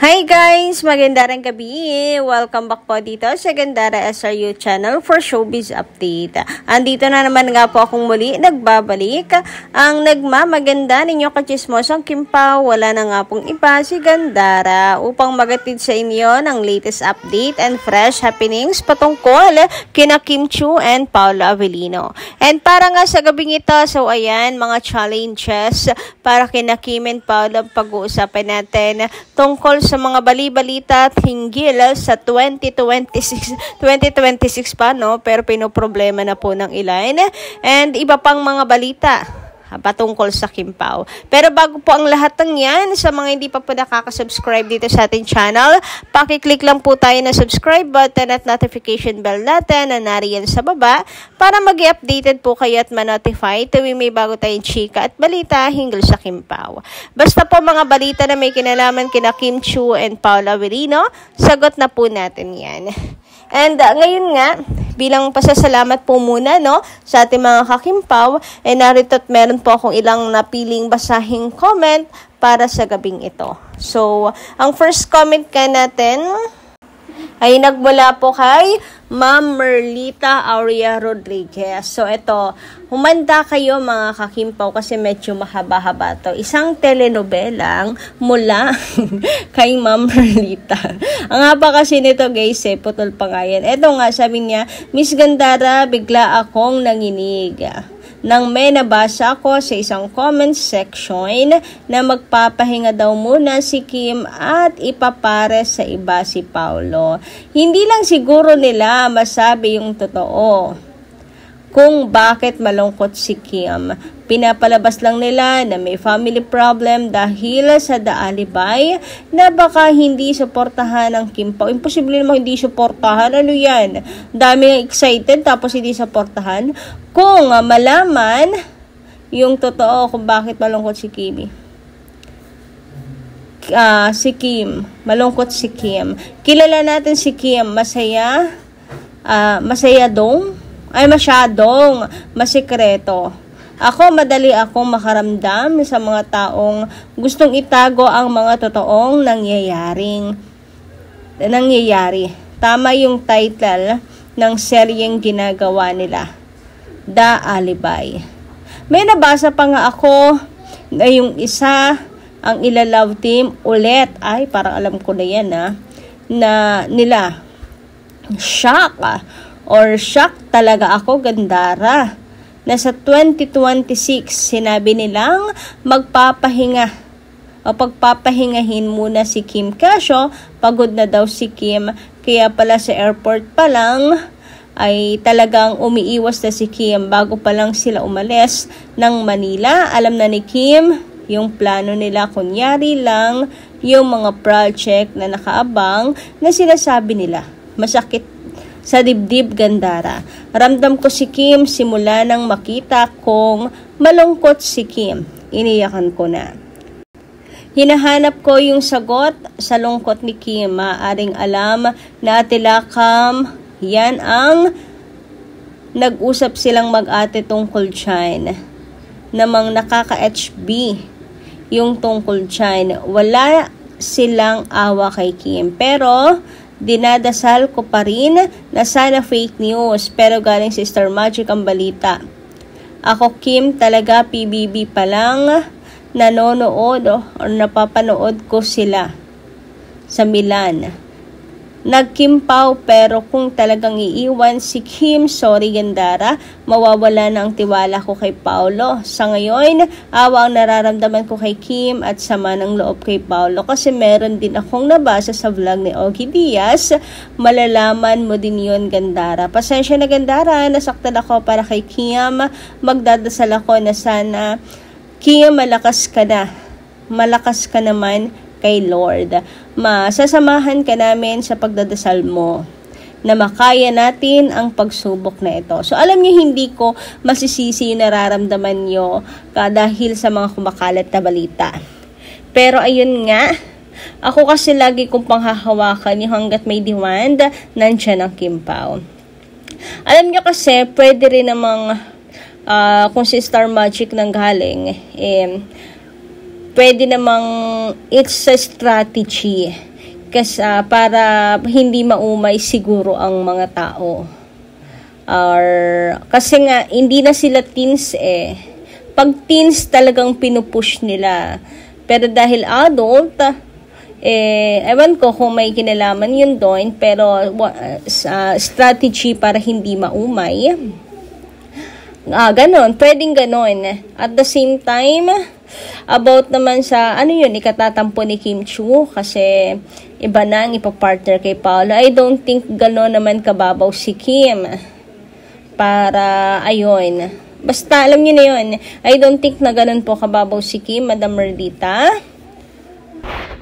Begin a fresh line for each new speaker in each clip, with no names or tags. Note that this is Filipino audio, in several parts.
Hi guys! Magandang gabi! Welcome back po dito sa Gandara SRU channel for Showbiz Update. Andito na naman nga po akong muli nagbabalik. Ang nagmamaganda ninyo kachismosang Kimpaw, wala na nga pong iba si Gandara upang magatid sa inyo ng latest update and fresh happenings patungkol kina Kim Chiu and Paolo Avellino. And para nga sa gabing ito, so ayan, mga challenges para kina Kim and Paolo pag-uusapan natin tungkol sa mga bali-balita at hinggil sa 2026 pa, no? Pero pinoproblema na po ng ilan. And iba pang mga balita patungkol sa Kimpaw. Pero bago po ang lahat ng yan, sa mga hindi pa po nakaka-subscribe dito sa ating channel, pakiclick lang po tayo na subscribe button at notification bell natin na nariyan sa baba para mag-i-updated po kayo at ma-notify tuwing may bago tayong chika at balita hinggil sa Kimpaw. Basta po mga balita na may kinalaman kina Kim Chiu and Paolo Avellino, sagot na po natin yan. And ngayon nga, bilang pasasalamat po muna, no, sa ating mga kakimpaw, narito at meron po akong ilang napiling basahing comment para sa gabing ito. So, ang first comment ka natin ay nagmula po kay Ma'am Merlita Aurea Rodriguez. So, ito, humanda kayo mga kakimpaw kasi medyo mahaba-haba to. Isang telenobelang mula kay Ma'am Merlita. Ang haba kasi nito guys, putol pa nga yan. Ito nga, sabi niya, Miss Gandara, bigla akong nanginig nang may nabasa ko sa isang comment section na magpapahinga daw muna si Kim at ipapare sa iba si Paolo. Hindi lang siguro nila masabi yung totoo kung bakit malungkot si Kim. Pinapalabas lang nila na may family problem dahil sa The Alibay na baka hindi suportahan ng Kimpaw. Imposible naman hindi suportahan. Ano yan? Daming excited tapos hindi suportahan. Kung malaman yung totoo kung bakit malungkot si Kim. Malungkot si Kim. Kilala natin si Kim. Masyadong masikreto. Ako, madali akong makaramdam sa mga taong gustong itago ang mga totoong nangyayari. Tama yung title ng seryeng ginagawa nila, The Alibay. May nabasa pa nga ako na yung isa, ang Ilalove Team, ulit, ay parang alam ko na yan na nila, shock talaga ako, Gandara, na sa 2026 sinabi nilang pagpapahingahin muna si Kim. Kaso pagod na daw si Kim, kaya pala sa airport pa lang ay talagang umiiwas na si Kim bago pa lang sila umalis ng Manila. Alam na ni Kim yung plano nila, kunyari lang yung mga project na nakaabang na sinasabi nila. Masakit sa dibdib, Gandara. Ramdam ko si Kim simula nang makita kong malungkot si Kim. Iniyakan ko na. Hinahanap ko yung sagot sa lungkot ni Kim. Maaring alam na atilakam, yan ang nag-usap silang mag-ate tungkol dyan. Namang nakaka-HB yung tungkol dyan. Wala silang awa kay Kim. Pero dinadasal ko pa rin na sana fake news pero galing si Star Magic ang balita. Ako, Kim, talaga PBB pa lang nanonood o napapanood ko sila sa Milan. Nagkimpaw pero kung talagang iiwan si Kim, sorry Gandara, mawawala na ang tiwala ko kay Paolo. Sa ngayon, awa ang nararamdaman ko kay Kim at sama ng loob kay Paolo kasi meron din akong nabasa sa vlog ni Ogie Diaz. Malalaman mo din yun, Gandara. Pasensya na, Gandara, nasaktan ako para kay Kim. Magdadasal ako na sana Kim, malakas ka na. Malakas ka naman kay Lord. Masasamahan ka namin sa pagdadasal mo na makaya natin ang pagsubok na ito. So, alam niyo, hindi ko masisisi yung nararamdaman niyo dahil sa mga kumakalat na balita. Pero, ayun nga, ako kasi lagi kong panghahawakan yung hanggat may demand, nandiyan ang Kimpaw. Alam niyo kasi, pwede rin namang, kung si Star Magic nang galing, pwede namang it's a strategy Kasi, para hindi maumay siguro ang mga tao. Or, kasi nga, hindi na sila teens eh. Pag teens talagang pinupush nila. Pero dahil adult, ewan ko kung may kinalaman yun doon, pero strategy para hindi maumay. Ganon, pwedeng ganon. At the same time, about naman sa, ikatatampo ni Kim Chiu, kasi iba na ang ipapartner kay Paolo. I don't think ganon naman kababaw si Kim. Para, ayun, basta alam niyo na yun. I don't think na ganon po kababaw si Kim, Madam Merlita.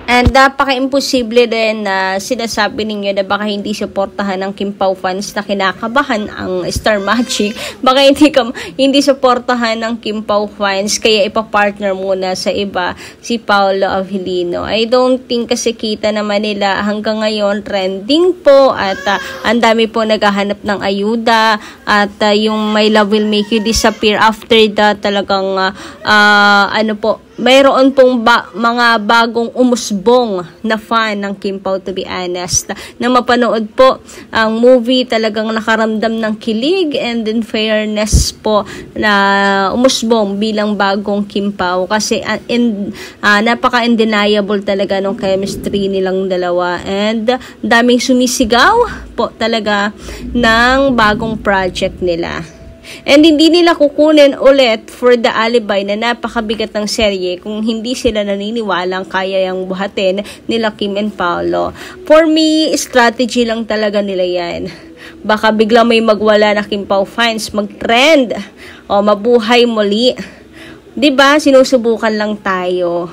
And napaka-imposible din na sinasabi ninyo na baka hindi suportahan ng Kim Pao fans na kinakabahan ang Star Magic. Baka hindi suportahan ng Kim Pao fans kaya ipapartner muna sa iba si Paolo Avellino. I don't think kasi kita naman nila hanggang ngayon trending po at ang dami po naghahanap ng ayuda at yung My Love Will Make You Disappear after that talagang mayroon pong mga bagong umusbong na fan ng Kim Pao, to be honest. Nang mapanood po ang movie, talagang nakaramdam ng kilig and in fairness po na umusbong bilang bagong Kim Pao. Kasi napaka-undeniable talaga ng chemistry nilang dalawa. And daming sumisigaw po talaga ng bagong project nila. And hindi nila kukunin ulit for the alibi na napakabigat ng serye kung hindi sila naniniwalang kaya yung buhatin nila Kim and Paolo. For me, strategy lang talaga nila yan. Baka biglang may magwala na Kim Pao fans, mag-trend o mabuhay muli. Diba? Sinusubukan lang tayo.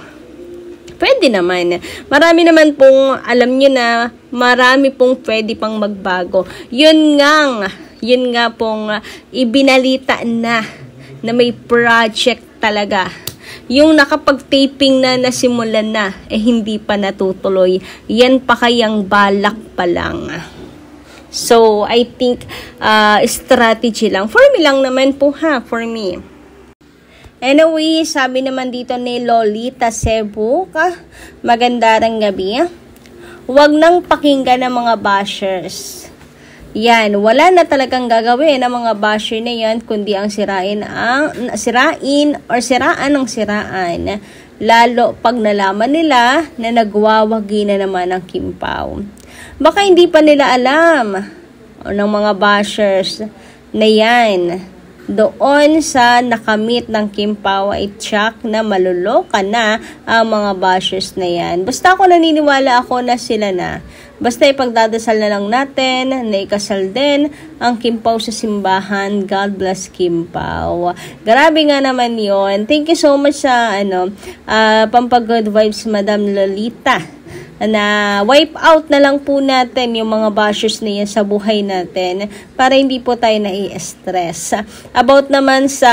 Pwede naman. Marami naman pong, alam nyo na, marami pong pwede pang magbago. Yun nga pong ibinalita na may project talaga. Yung nakapag-taping na nasimulan na, hindi pa natutuloy. Yan pa kayang balak pa lang. So, I think, strategy lang. For me lang naman po for me. Anyway, sabi naman dito ni Lolita Cebu, magandang gabi. Huwag nang pakinggan ng mga bashers. Yan, wala na talagang gagawin ng mga basher na yan, kundi ang siraan. Lalo pag nalaman nila na nagwawagi na naman ang Kim Pao. Baka hindi pa nila alam ng mga bashers na yan. Doon sa nakamit ng Kim Pao ay tsak na maluloka na ang mga bashers na yan. Basta ako naniniwala na sila na. Basta ipagdadasal na lang natin na ikasal din ang Kim Pao sa simbahan. God bless Kim Pao. Grabe nga naman yon. Thank you so much sa pampag-good vibes, Madam Lolita. Na wipe out na lang po natin yung mga bashers na yan sa buhay natin para hindi po tayo nai-stress. About naman sa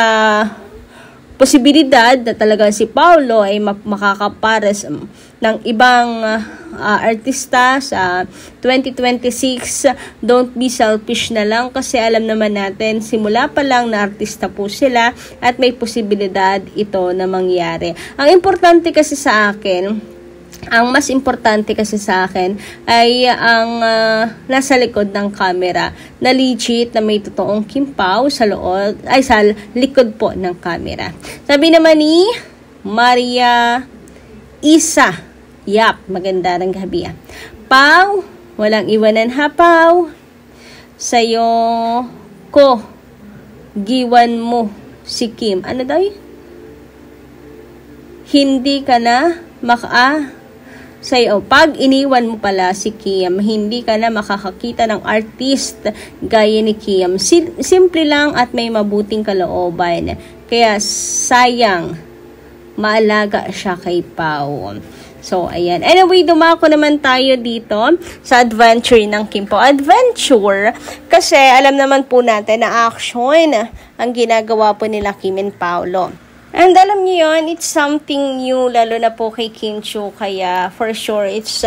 posibilidad na talaga si Paolo ay makakapares ng ibang artista sa 2026, don't be selfish na lang kasi alam naman natin simula pa lang na artista po sila at may posibilidad ito na mangyari. Ang importante kasi sa akin, ang mas importante kasi sa akin ay ang nasa likod ng camera na legit na may totoong Kim Pao sa likod po ng camera. Sabi naman ni Maria Isa, yap, maganda ng gabi. Pao, walang iwanan ha, Pao. Sa'yo ko, giwan mo si Kim. Ano daw yun? Hindi ka na sa'yo, pag iniwan mo pala si Kim, hindi ka na makakakita ng artist gaya ni Kim. Simple lang at may mabuting kalooban. Kaya sayang, maalaga siya kay Pao. So, ayan. Anyway, dumako naman tayo dito sa adventure ng Kim Pao. Adventure, kasi alam naman po natin na action ang ginagawa po nila Kim and Paolo. And alam niyo yun, it's something new, lalo na po kay Kim Chiu. Kaya for sure, it's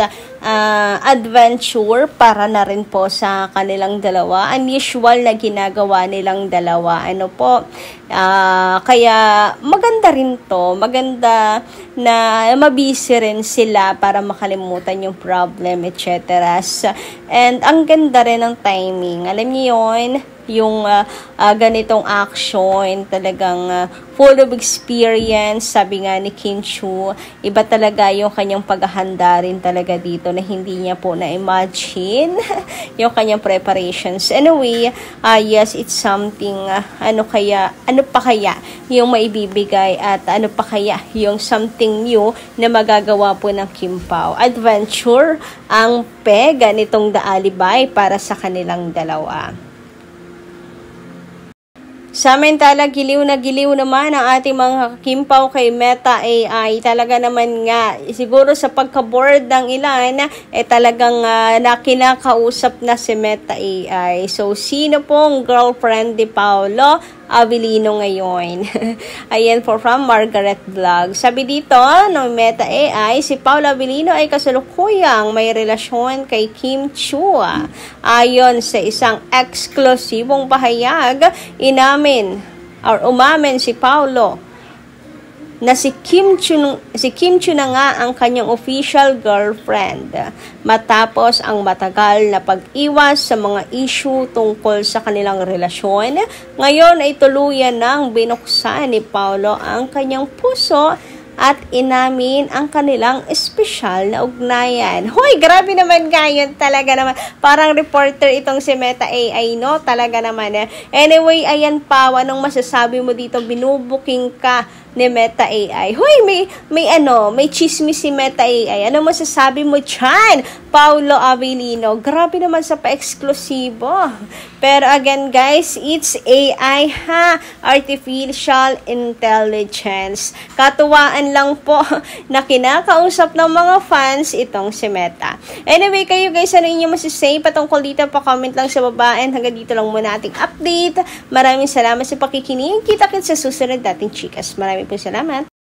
adventure para na rin po sa kanilang dalawa. Unusual na ginagawa nilang dalawa. Ano po, kaya maganda rin to. Maganda na mabisi rin sila para makalimutan yung problem, etc. And ang ganda rin ng timing. Alam niyo yun, yung ganitong action, talagang full of experience. Sabi nga ni Kim Chiu, iba talaga yung kanyang paghahanda rin talaga dito na hindi niya po na-imagine yung kanyang preparations. Anyway, yes, it's something, ano pa kaya yung maibibigay at ano pa kaya yung something new na magagawa po ng Kim Pao. Adventure ang ganitong daalibay para sa kanilang dalawa. Samantala, giliw naman ang ating mga Kim Pao kay Meta AI. Talaga naman nga, siguro sa pagka-board ng ilan, talagang kinakausap na si Meta AI. So, sino pong girlfriend ni Paolo Abilino ngayon? Ayan po from Margaret Vlog. Sabi dito, ng Meta AI, si Paolo Abilino ay kasalukuyang may relasyon kay Kim Chiu. Ayon sa isang eksklusibong pahayag, umamin si Paolo na si Kim Chiu na nga ang kanyang official girlfriend matapos ang matagal na pag-iwas sa mga issue tungkol sa kanilang relasyon. Ngayon ay tuluyan nang binuksan ni Paolo ang kanyang puso at inamin ang kanilang espesyal na ugnayan. Hoy, grabe naman ngayon, talaga naman. Parang reporter itong si Meta AI, no? Talaga naman. Anyway, ayan pa, anong masasabi mo dito? Binubuking ka ni Meta AI. Hoy, may chismis si Meta AI. Ano masasabi mo dyan, Paolo Abilino? Grabe naman sa pa-eksklusibo. Pero again, guys, it's AI ha, artificial intelligence. Katuwaan lang po na kinakausap ng mga fans itong si Meta. Anyway, kayo guys, ano inyo masasay patungkol dito? Pa-comment lang sa baba, and hanggang dito lang muna ating update. Maraming salamat sa pakikinig. Kita-kits sa susunod nating chikas. Maraming po salamat.